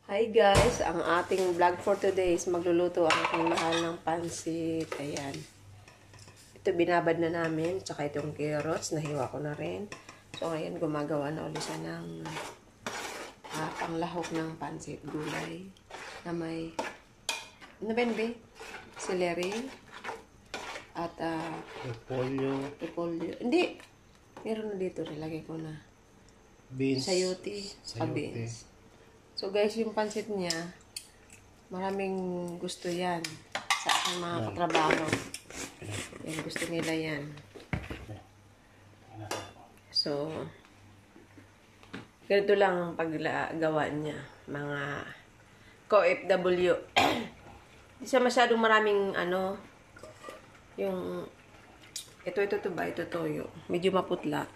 Hi guys, ang ating vlog for today is magluluto ang aking mahal ng pansit. Ayan. Ito binabad na namin, tsaka itong carrots, nahiwa ko na rin. So ngayon gumagawa na ulit siya ng panglahok ng pansit gulay na may ano ba yun, be? Celery at repolyo. Hindi. Meron na dito, nilagay ko na. Beans. Sayote. Beans. So guys, yung pansit niya, maraming gusto yan sa aking mga katrabaho. Yan, gusto nila yan. So, ganito lang ang paggagawa niya, mga co-FW. Hindi siya masyadong maraming yung ito ba? Ito toyo. Medyo maputla.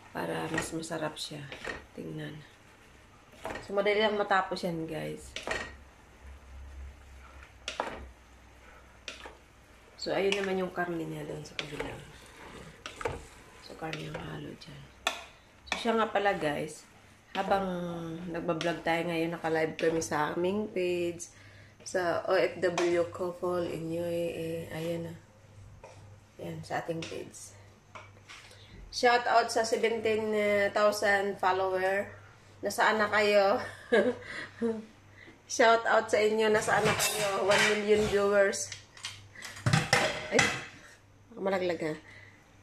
Para mas masarap siya. Tingnan. So, madali lang matapos yan, guys. So, ayun naman yung karne niya doon sa kabilang. So, karne yung halo dyan. So, siya nga pala, guys, habang nagbablog tayo ngayon, naka-live kami sa aming page, sa OFW Couple in UAE. Ayan na. Yan, sa ating page. Shout out sa 17,000 follower. Nasaan na kayo? Shout out sa inyo. Nasaan na kayo? 1 million viewers. Ay, malaglag ha.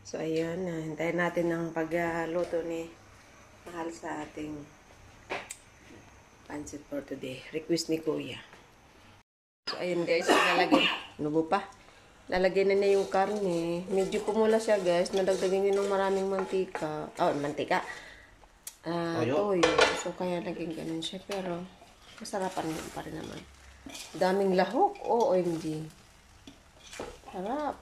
So, ayun. Hintayin natin ang pagluto ni Mahal sa ating pancit for today. Request ni Kuya. So, ayun guys. Lalagay. Nubo pa. Lalagay na niya yung karne. Medyo kumula siya guys. Nadagdagan niyo ng maraming mantika. Oh, mantika. Toyo. So, kaya naging ganun siya. Pero, masarapan yun pa rin naman. Daming lahok. OMG. Sarap.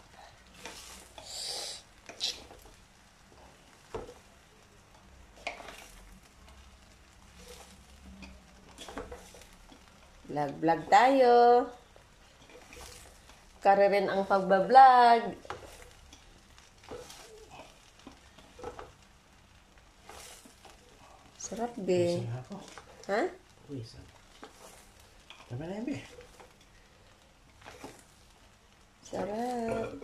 Vlog tayo. Kare rin ang pagbablog. Sarap, be. Ha? Tama na yan, be. Sarap.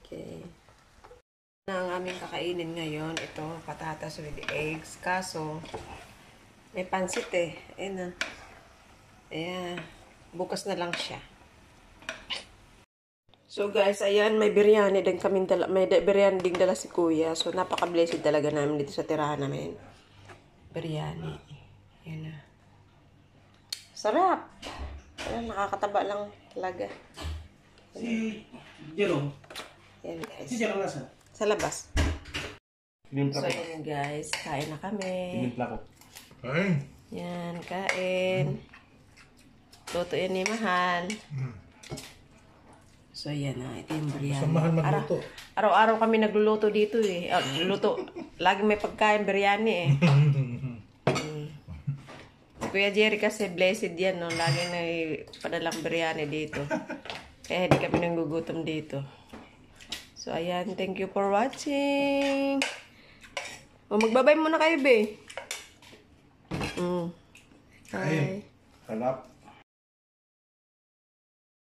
Okay. Ang aming kakainin ngayon, ito, patatas with eggs. Kaso, may pansit eh. Ayan na. Ayan. Bukas na lang siya. So guys, ayan, may biryani din kami dala. May biryani din dala si Kuya. So napaka-blessed talaga namin dito sa tirahan namin. Biryani. Ayan na. Sarap. Ayan, nakakataba lang talaga. Si Jerome. Ayan guys. Si Jerome nasa? Sa labas. Tinimpla So ko. ayan guys, kain na kami. Tinimpla ko. Ay. Yan, kain. Luto yan ni Mahal. So, yan na. Ito yung biryani. Sa Mahal magluto. Araw-araw kami nagluluto dito eh. Luto. Lagi may pagkain biryani eh. Kuya Jerry kasi blessed yan, no? Lagi na padalang biryani dito. Kaya hindi kami nanggugutom dito. So, ayan. Thank you for watching. Magbabay muna kayo, be. Bye. Halap.